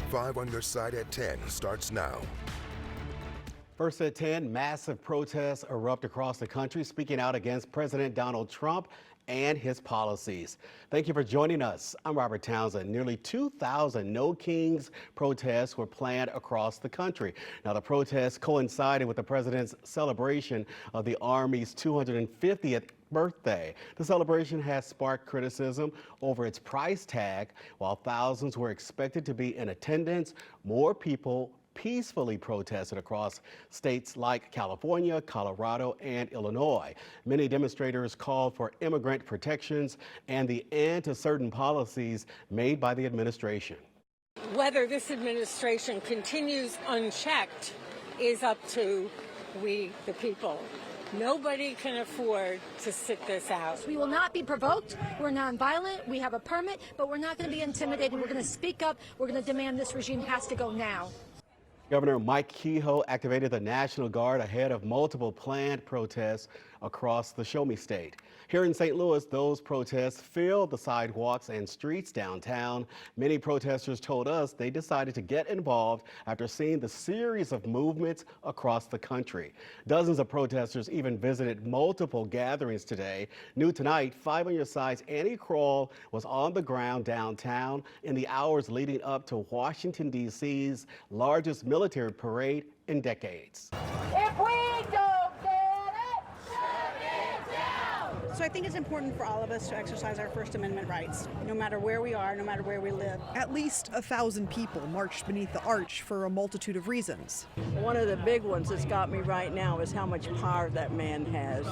5 on Your Side at 10 starts now. First at 10, massive protests erupt across the country, speaking out against President Donald Trump and his policies. Thank you for joining us. I'm Robert Townsend. Nearly 2,000 No Kings protests were planned across the country. Now, the protests coincided with the president's celebration of the Army's 250th birthday. The celebration has sparked criticism over its price tag. While thousands were expected to be in attendance, more people peacefully protested across states like California, Colorado, and Illinois. Many demonstrators called for immigrant protections and the end to certain policies made by the administration. Whether this administration continues unchecked is up to we, the people. Nobody can afford to sit this out. We will not be provoked. We're nonviolent. We have a permit, but we're not going to be intimidated. We're going to speak up. We're going to demand this regime has to go now. Governor Mike Kehoe activated the National Guard ahead of multiple planned protests across the Show Me State. Here in St. Louis, those protests filled the sidewalks and streets downtown. Many protesters told us they decided to get involved after seeing the series of movements across the country. Dozens of protesters even visited multiple gatherings today. New tonight, 5 on Your Side's Annie Kroll was on the ground downtown in the hours leading up to Washington, D.C.'s largest military parade in decades. If we don't get it, shut it down. So I think it's important for all of us to exercise our First Amendment rights, no matter where we are, no matter where we live. At least 1,000 people marched beneath the arch for a multitude of reasons. One of the big ones that's got me right now is how much power that man has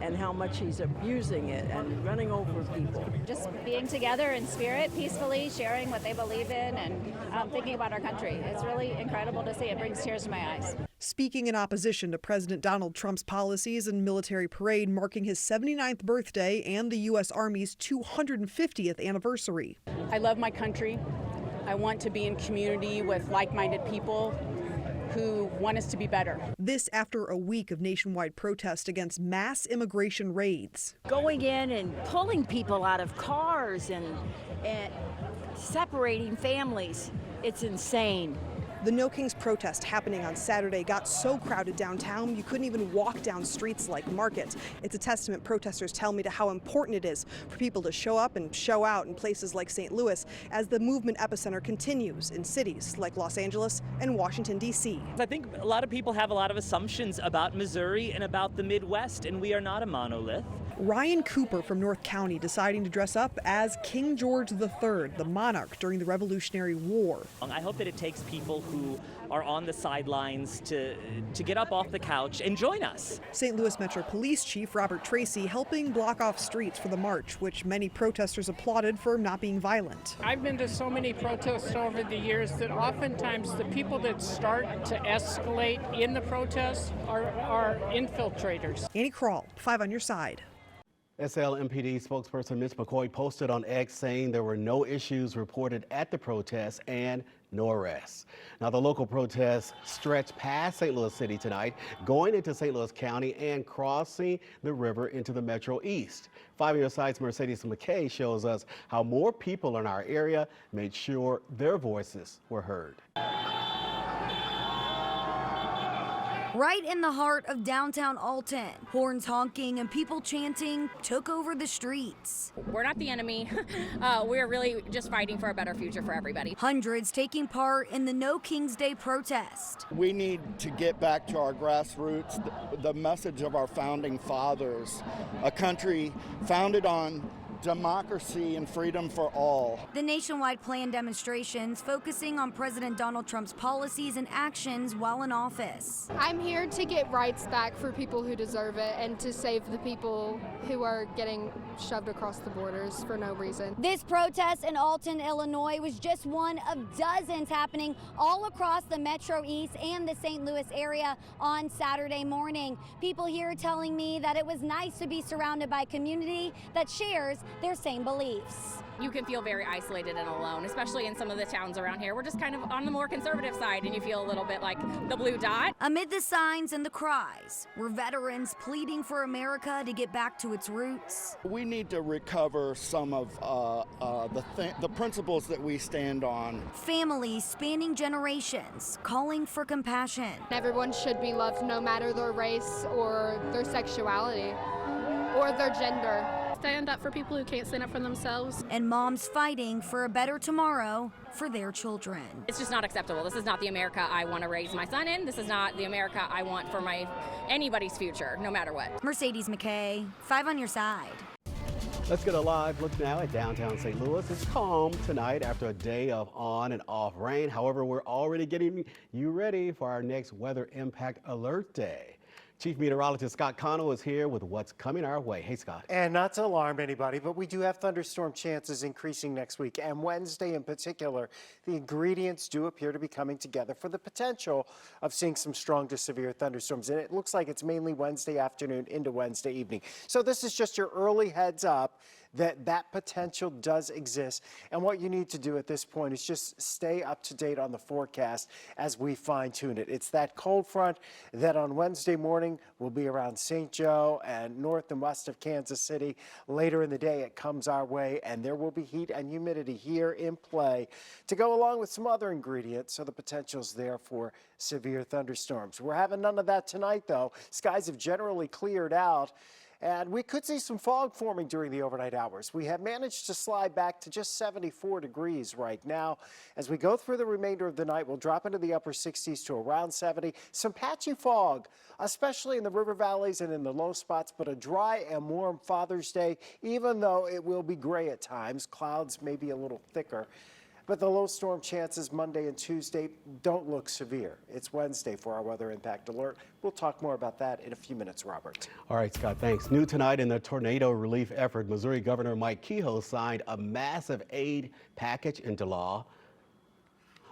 and how much he's abusing it and running over people. Just being together in spirit, peacefully sharing what they believe in and thinking about our country. It's really incredible to see. It brings tears to my eyes. Speaking in opposition to President Donald Trump's policies and military parade marking his 79th birthday and the U.S. Army's 250th anniversary. I love my country. I want to be in community with like-minded people who want us to be better. This after a week of nationwide protest against mass immigration raids. Going in and pulling people out of cars and separating families. It's insane. The No Kings protest happening on Saturday got so crowded downtown you couldn't even walk down streets like Market. It's a testament, protesters tell me, to how important it is for people to show up and show out in places like St. Louis as the movement epicenter continues in cities like Los Angeles and Washington, D.C. I think a lot of people have a lot of assumptions about Missouri and about the Midwest, and we are not a monolith. Ryan Cooper from North County deciding to dress up as King George III, the monarch during the Revolutionary War. I hope that it takes people who are on the sidelines to get up off the couch and join us. St. Louis Metro Police Chief Robert Tracy helping block off streets for the march, which many protesters applauded for not being violent. I've been to so many protests over the years that oftentimes the people that start to escalate in the protests are infiltrators. Annie Kroll, 5 on Your Side. SLMPD spokesperson Mitch McCoy posted on X saying there were no issues reported at the protests and no arrests. Now, the local protests stretched past St. Louis City tonight, going into St. Louis County and crossing the river into the Metro East. 5 on Your Side's Mercedes McKay shows us how more people in our area made sure their voices were heard. Right in the heart of downtown Alton, horns honking and people chanting took over the streets. We're not the enemy. We're really just fighting for a better future for everybody. Hundreds taking part in the No Kings Day protest. We need to get back to our grassroots, the message of our founding fathers, a country founded on democracy and freedom for all. The nationwide planned demonstrations focusing on President Donald Trump's policies and actions while in office. I'm here to get rights back for people who deserve it and to save the people who are getting shoved across the borders for no reason. This protest in Alton, Illinois was just one of dozens happening all across the Metro East and the St. Louis area on Saturday morning. People here telling me that it was nice to be surrounded by community that shares their same beliefs. You can feel very isolated and alone, especially in some of the towns around here. We're just kind of on the more conservative side, and you feel a little bit like the blue dot. Amid the signs and the cries, were veterans pleading for America to get back to its roots. We need to recover some of the principles that we stand on. Families spanning generations calling for compassion. Everyone should be loved no matter their race or their sexuality or their gender. Stand up for people who can't stand up for themselves. And moms fighting for a better tomorrow for their children. It's just not acceptable. This is not the America I want to raise my son in. This is not the America I want for anybody's future, no matter what. Mercedes McKay, 5 on your side. Let's get a live look now at downtown St. Louis. It's calm tonight after a day of on and off rain. However, we're already getting you ready for our next weather impact alert day. Chief Meteorologist Scott Connell is here with what's coming our way. Hey, Scott. And not to alarm anybody, but we do have thunderstorm chances increasing next week, and Wednesday in particular. The ingredients do appear to be coming together for the potential of seeing some strong to severe thunderstorms. And it looks like it's mainly Wednesday afternoon into Wednesday evening. So this is just your early heads up that potential does exist. And what you need to do at this point is just stay up to date on the forecast as we fine tune it. It's that cold front that on Wednesday morning will be around St. Joe and north and west of Kansas City. Later in the day, it comes our way, and there will be heat and humidity here in play to go along with some other ingredients. So the potential's there for severe thunderstorms. We're having none of that tonight, though. Skies have generally cleared out, and we could see some fog forming during the overnight hours. We have managed to slide back to just 74 degrees right now. As we go through the remainder of the night, we'll drop into the upper 60s to around 70. Some patchy fog, especially in the river valleys and in the low spots, but a dry and warm Father's Day, even though it will be gray at times. Clouds may be a little thicker. But the low storm chances Monday and Tuesday don't look severe. It's Wednesday for our weather impact alert. We'll talk more about that in a few minutes, Robert. All right, Scott, thanks. New tonight in the tornado relief effort, Missouri Governor Mike Kehoe signed a massive aid package into law.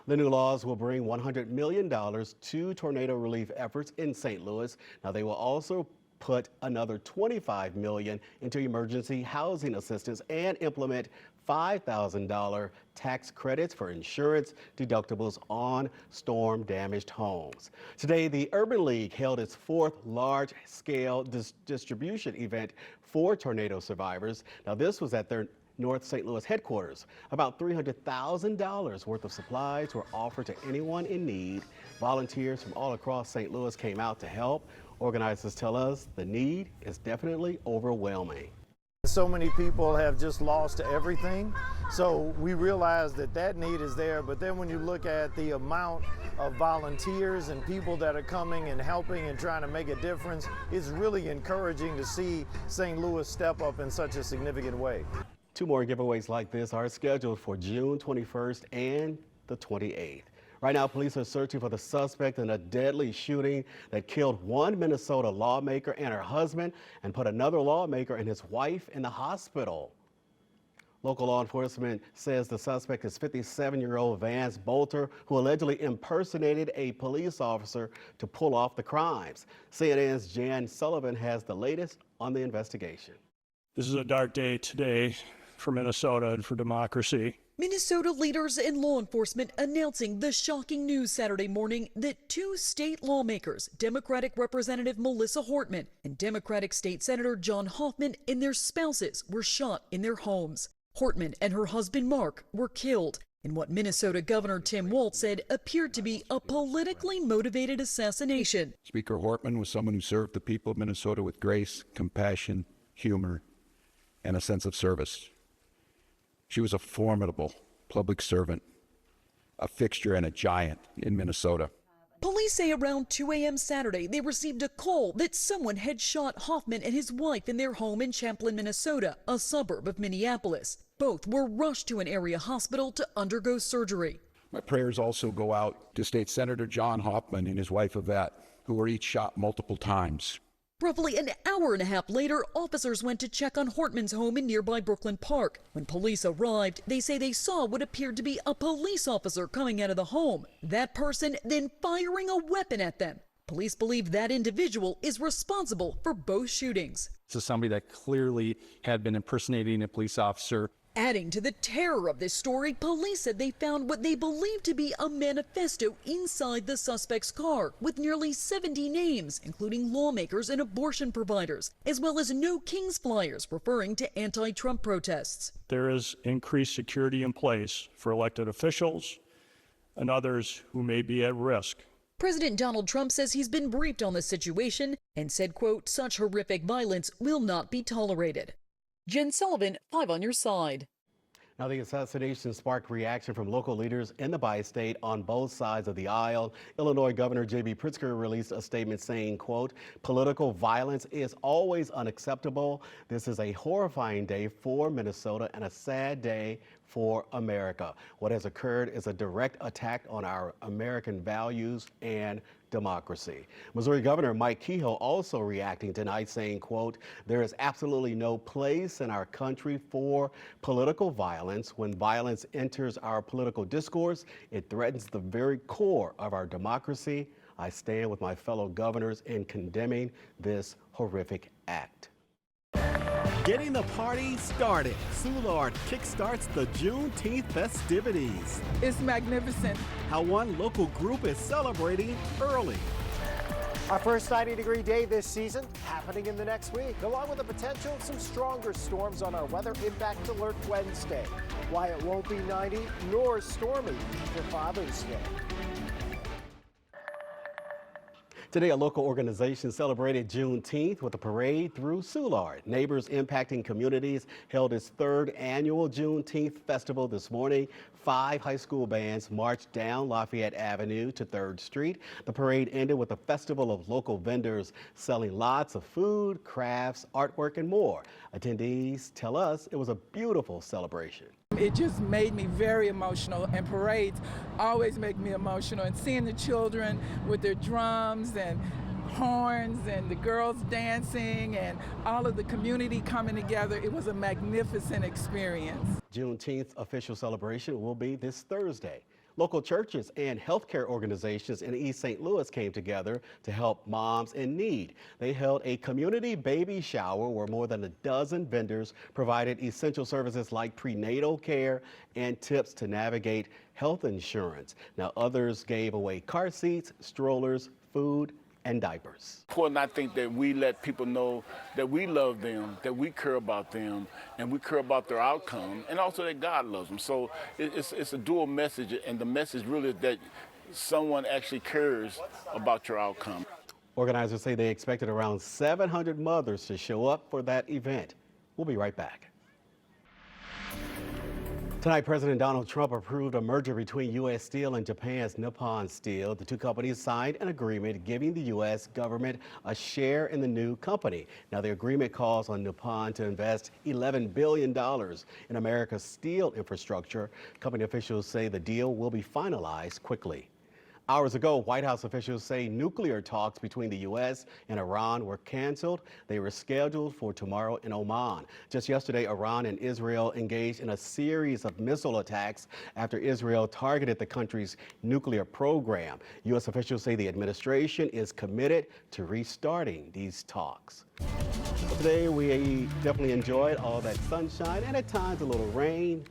The new laws will bring $100 million to tornado relief efforts in St. Louis. Now, they will also put another $25 million into emergency housing assistance and implement $5,000 tax credits for insurance deductibles on storm-damaged homes. Today, the Urban League held its fourth large-scale distribution event for tornado survivors. Now, this was at their North St. Louis headquarters. About $300,000 worth of supplies were offered to anyone in need. Volunteers from all across St. Louis came out to help. Organizers tell us the need is definitely overwhelming. So many people have just lost everything, so we realize that need is there, but then when you look at the amount of volunteers and people that are coming and helping and trying to make a difference, it's really encouraging to see St. Louis step up in such a significant way. 2 more giveaways like this are scheduled for June 21st and the 28th. Right now, police are searching for the suspect in a deadly shooting that killed one Minnesota lawmaker and her husband and put another lawmaker and his wife in the hospital. Local law enforcement says the suspect is 57-year-old Vance Bolter, who allegedly impersonated a police officer to pull off the crimes. CNN's Jan Sullivan has the latest on the investigation. This is a dark day today for Minnesota and for democracy. Minnesota leaders and law enforcement announcing the shocking news Saturday morning that 2 state lawmakers, Democratic Representative Melissa Hortman and Democratic State Senator John Hoffman, and their spouses were shot in their homes. Hortman and her husband Mark were killed in what Minnesota Governor Tim Walz said appeared to be a politically motivated assassination. Speaker Hortman was someone who served the people of Minnesota with grace, compassion, humor, and a sense of service. She was a formidable public servant, a fixture and a giant in Minnesota. Police say around 2 a.m. Saturday, they received a call that someone had shot Hoffman and his wife in their home in Champlin, Minnesota, a suburb of Minneapolis. Both were rushed to an area hospital to undergo surgery. My prayers also go out to State Senator John Hoffman and his wife Yvette, who were each shot multiple times. Roughly an hour and a half later, officers went to check on Hortman's home in nearby Brooklyn Park. When police arrived, they say they saw what appeared to be a police officer coming out of the home. That person then firing a weapon at them. Police believe that individual is responsible for both shootings. This is somebody that clearly had been impersonating a police officer. Adding to the terror of this story, police said they found what they believed to be a manifesto inside the suspect's car with nearly 70 names, including lawmakers and abortion providers, as well as No Kings flyers referring to anti-Trump protests. There is increased security in place for elected officials and others who may be at risk. President Donald Trump says he's been briefed on the situation and said, quote, such horrific violence will not be tolerated. Jen Sullivan, 5 on your side. Now, the assassination sparked reaction from local leaders in the bi-state on both sides of the aisle. Illinois Governor J.B. Pritzker released a statement saying, quote, political violence is always unacceptable. This is a horrifying day for Minnesota and a sad day for America. What has occurred is a direct attack on our American values and democracy. Missouri Governor Mike Kehoe also reacting tonight saying, quote, there is absolutely no place in our country for political violence. When violence enters our political discourse, it threatens the very core of our democracy. I stand with my fellow governors in condemning this horrific act. Getting the party started. Soulard kickstarts the Juneteenth festivities. It's magnificent. How one local group is celebrating early. Our first 90-degree day this season happening in the next week, along with the potential of some stronger storms on our weather impact alert Wednesday. Why it won't be 90 nor stormy for Father's Day. Today, a local organization celebrated Juneteenth with a parade through Soulard. Neighbors Impacting Communities held its 3rd annual Juneteenth festival this morning. 5 high school bands marched down Lafayette Avenue to 3rd Street. The parade ended with a festival of local vendors selling lots of food, crafts, artwork, and more. Attendees tell us it was a beautiful celebration. It just made me very emotional, and parades always make me emotional. And seeing the children with their drums and horns and the girls dancing and all of the community coming together, it was a magnificent experience. Juneteenth official celebration will be this Thursday. Local churches and healthcare organizations in East St. Louis came together to help moms in need. They held a community baby shower where more than a dozen vendors provided essential services like prenatal care and tips to navigate health insurance. Now, others gave away car seats, strollers, food, and diapers. Important, I think, that we let people know that we love them, that we care about them, and we care about their outcome, and also that God loves them. So it's a dual message, and the message really is that someone actually cares about your outcome. Organizers say they expected around 700 mothers to show up for that event. We'll be right back. Tonight, President Donald Trump approved a merger between U.S. Steel and Japan's Nippon Steel. The two companies signed an agreement giving the U.S. government a share in the new company. Now, the agreement calls on Nippon to invest $11 billion in America's steel infrastructure. Company officials say the deal will be finalized quickly. Hours ago, White House officials say nuclear talks between the U.S. and Iran were canceled. They were scheduled for tomorrow in Oman. Just yesterday, Iran and Israel engaged in a series of missile attacks after Israel targeted the country's nuclear program. U.S. officials say the administration is committed to restarting these talks. Today, we definitely enjoyed all that sunshine and at times a little rain.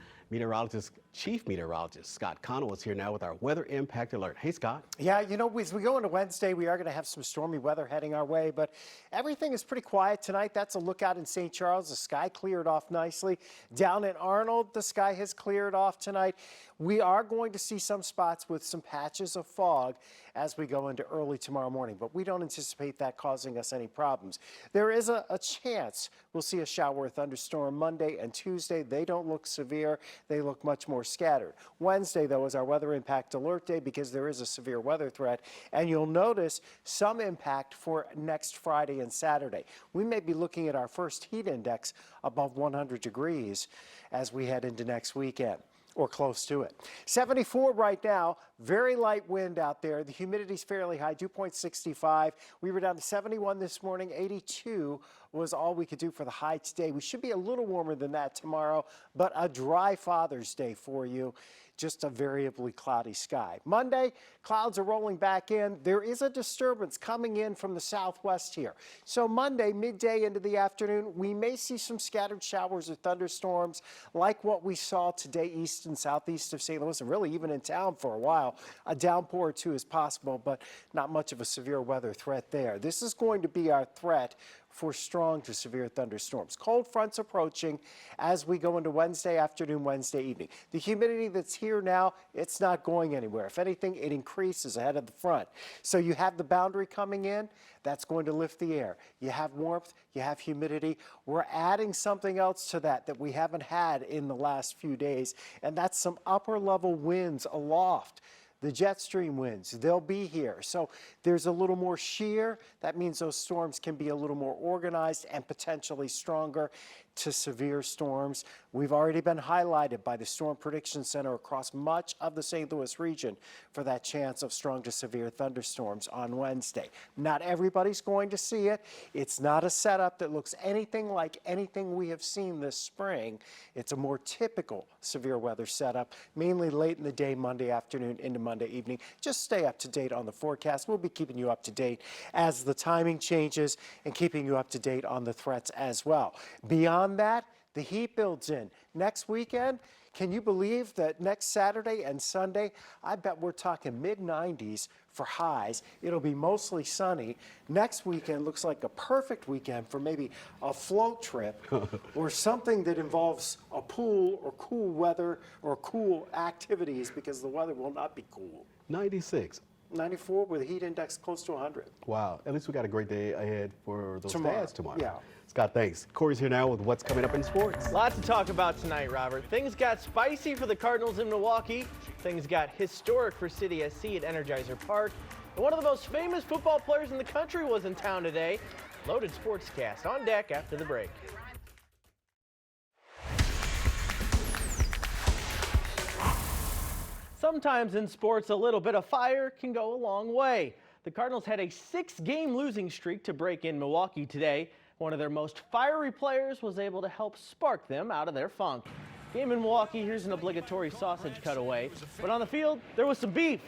Chief Meteorologist Scott Connell is here now with our weather impact alert. Hey, Scott. Yeah, you know, as we go into Wednesday, we are going to have some stormy weather heading our way, but everything is pretty quiet tonight. That's a lookout in St. Charles. The sky cleared off nicely. Down in Arnold, the sky has cleared off tonight. We are going to see some spots with some patches of fog as we go into early tomorrow morning, but we don't anticipate that causing us any problems. There is a chance we'll see a shower or thunderstorm Monday and Tuesday. They don't look severe. They look much more scattered. Wednesday, though, is our weather impact alert day because there is a severe weather threat, and you'll notice some impact for next Friday and Saturday. We may be looking at our first heat index above 100 degrees as we head into next weekend, or close to it. 74 right now, very light wind out there. The humidity's fairly high, dew point 65. We were down to 71 this morning, 82 was all we could do for the high today. We should be a little warmer than that tomorrow, but a dry Father's Day for you. Just a variably cloudy sky. Monday, clouds are rolling back in. There is a disturbance coming in from the southwest here. So Monday, midday into the afternoon, we may see some scattered showers or thunderstorms like what we saw today east and southeast of St. Louis, and really even in town for a while. A downpour or two is possible, but not much of a severe weather threat there. This is going to be our threat for strong to severe thunderstorms. Cold fronts approaching as we go into Wednesday afternoon, Wednesday evening. The humidity that's here now, it's not going anywhere. If anything, it increases ahead of the front. So you have the boundary coming in, that's going to lift the air. You have warmth, you have humidity. We're adding something else to that we haven't had in the last few days, and that's some upper level winds aloft. The jet stream winds, they'll be here. So there's a little more shear. That means those storms can be a little more organized and potentially stronger to severe storms. We've already been highlighted by the Storm Prediction Center across much of the St. Louis region for that chance of strong to severe thunderstorms on Wednesday. Not everybody's going to see it. It's not a setup that looks anything like anything we have seen this spring. It's a more typical severe weather setup, mainly late in the day, Monday afternoon into Monday evening. Just stay up to date on the forecast. We'll be keeping you up to date as the timing changes and keeping you up to date on the threats as well. Beyond that, the heat builds in. Next weekend, can you believe that next Saturday and Sunday, I bet we're talking mid-90s for highs. It'll be mostly sunny. Next weekend looks like a perfect weekend for maybe a float trip or something that involves a pool or cool weather or cool activities, because the weather will not be cool. 96. 94 with a heat index close to 100. Wow. At least we got a great day ahead for those stats tomorrow. Yeah. Scott, thanks. Corey's here now with what's coming up in sports. Lots to talk about tonight, Robert. Things got spicy for the Cardinals in Milwaukee. Things got historic for City SC at Energizer Park. And one of the most famous football players in the country was in town today. Loaded Sportscast on deck after the break. Sometimes in sports, a little bit of fire can go a long way. The Cardinals had a 6-game losing streak to break in Milwaukee today. One of their most fiery players was able to help spark them out of their funk. Game in Milwaukee, here's an obligatory sausage cutaway. But on the field, there was some beef.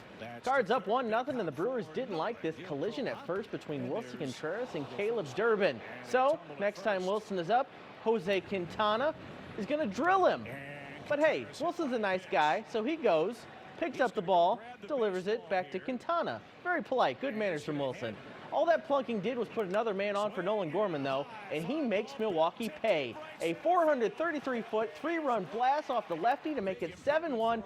Cards up 1-0, and the Brewers didn't like this collision at first between Wilson Contreras and Caleb Durbin. So, next time Wilson is up, Jose Quintana is going to drill him. But hey, Wilson's a nice guy, so he goes, picks up the ball, delivers it back to Quintana. Very polite, good manners from Wilson. All that plunking did was put another man on for Nolan Gorman, though, and he makes Milwaukee pay. A 433-foot, 3-run blast off the lefty to make it 7-1.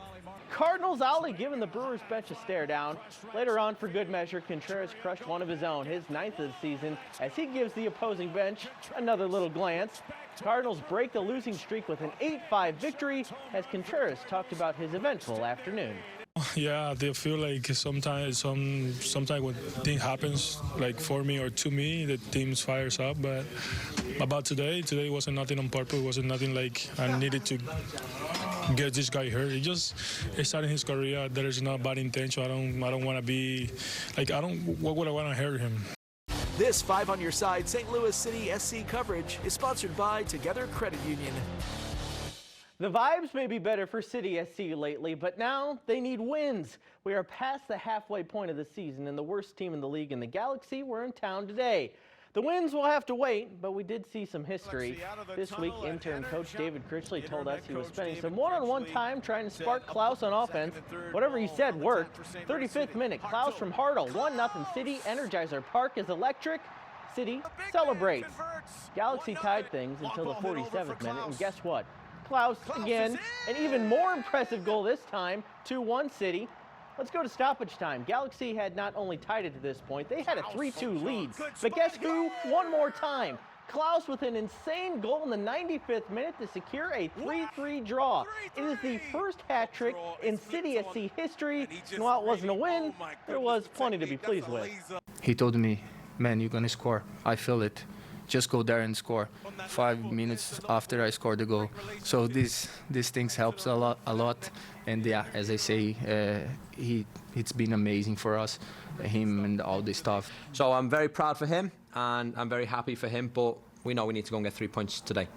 Cardinals Ollie giving the Brewers bench a stare down. Later on, for good measure, Contreras crushed one of his own, his 9th of the season, as he gives the opposing bench another little glance. Cardinals break the losing streak with an 8-5 victory, as Contreras talked about his eventful afternoon. Yeah, I feel like sometimes when thing happens, like for me or to me, the team fires up. But about today wasn't nothing on purpose. It wasn't nothing like I needed to get this guy hurt. He just started his career. There is no bad intention. I don't want to be like what would I want to hurt him? This 5 on Your Side St. Louis City SC coverage is sponsored by Together Credit Union. The vibes may be better for City SC lately, but now they need wins. We are past the halfway point of the season, and the worst team in the league in the Galaxy were in town today. The wins will have to wait, but we did see some history. This week, intern coach David Critchley told us he was spending some one-on-one time trying to spark Klaus on offense. Whatever he said worked. 35th minute, Klaus from Hartle, 1-0 City. Energizer Park is electric. City celebrates. Galaxy tied things until the 47th minute, and guess what? Klaus again, an even more impressive goal this time, 2-1 City. Let's go to stoppage time. Galaxy had not only tied it to this point, they had a 3-2 lead. But guess who? One more time. Klaus with an insane goal in the 95th minute to secure a 3-3 draw. It is the first hat trick in City SC history. And while it wasn't a win, there was plenty to be pleased with. He told me, man, you're gonna score. I feel it. Just go there and score. 5 minutes after I scored the goal. So these things helps a lot. And yeah, as I say, it's been amazing for us, him and all this stuff. So I'm very proud for him, and I'm very happy for him. But we know we need to go and get 3 points today.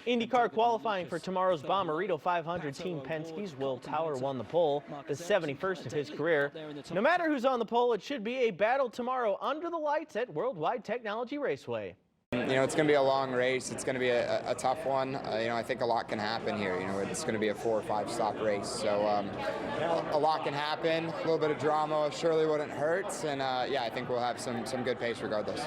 IndyCar qualifying for tomorrow's Bommarito 500 Team Penske's Will Power won the pole, the 71st of his career. No matter who's on the pole, it should be a battle tomorrow under the lights at Worldwide Technology Raceway. You know, it's going to be a long race. It's going to be a tough one. You know, I think a lot can happen here. You know, it's going to be a 4 or 5 stop race. So a lot can happen. A little bit of drama surely wouldn't hurt. And yeah, I think we'll have some good pace regardless.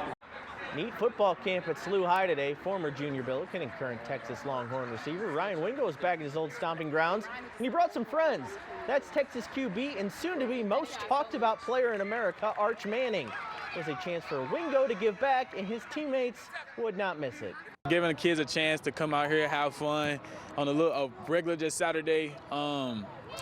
Neat football camp at SLU High today. Former Junior Billiken and current Texas Longhorn receiver Ryan Wingo is back at his old stomping grounds, and he brought some friends. That's Texas QB and soon-to-be most talked about player in America, Arch Manning. It was a chance for Wingo to give back, and his teammates would not miss it. Giving the kids a chance to come out here, have fun on a regular just Saturday.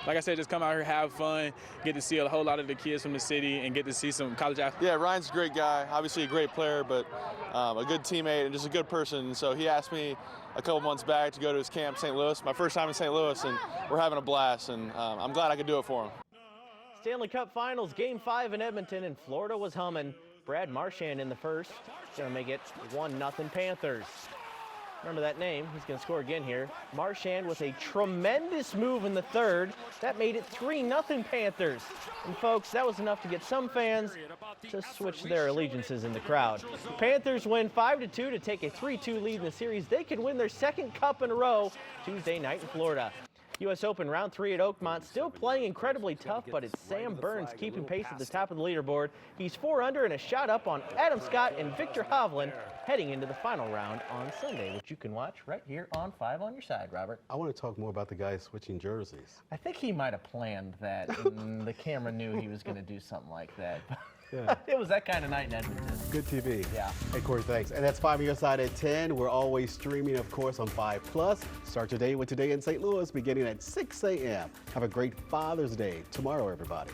Like I said, just come out here, have fun, get to see a whole lot of the kids from the city and get to see some college athletes. Yeah, Ryan's a great guy, obviously a great player, but a good teammate and just a good person. So he asked me a couple months back to go to his camp in St. Louis, my first time in St. Louis, and we're having a blast, and I'm glad I could do it for him. Stanley Cup Finals, Game 5 in Edmonton, and Florida was humming. Brad Marchand in the first, going to make it 1-0 Panthers. Remember that name, he's going to score again here. Marchand with a tremendous move in the third. That made it 3-0 Panthers. And folks, that was enough to get some fans to switch their allegiances in the crowd. Panthers win 5-2 to take a 3-2 lead in the series. They could win their second cup in a row Tuesday night in Florida. U.S. Open round 3 at Oakmont, still playing incredibly tough, but it's Sam Burns keeping pace at the top of the leaderboard. He's 4 under and a shot up on Adam Scott and Victor Hovland heading into the final round on Sunday, which you can watch right here on 5 on Your Side, Robert. I want to talk more about the guys switching jerseys. I think he might have planned that, and the camera knew he was going to do something like that. Yeah. It was that kind of night in Edmonton. Good TV. Yeah. Hey, Corey, thanks. And that's 5 on Your Side at 10. We're always streaming, of course, on 5+. Start your day with Today in St. Louis beginning at 6 a.m. Have a great Father's Day tomorrow, everybody.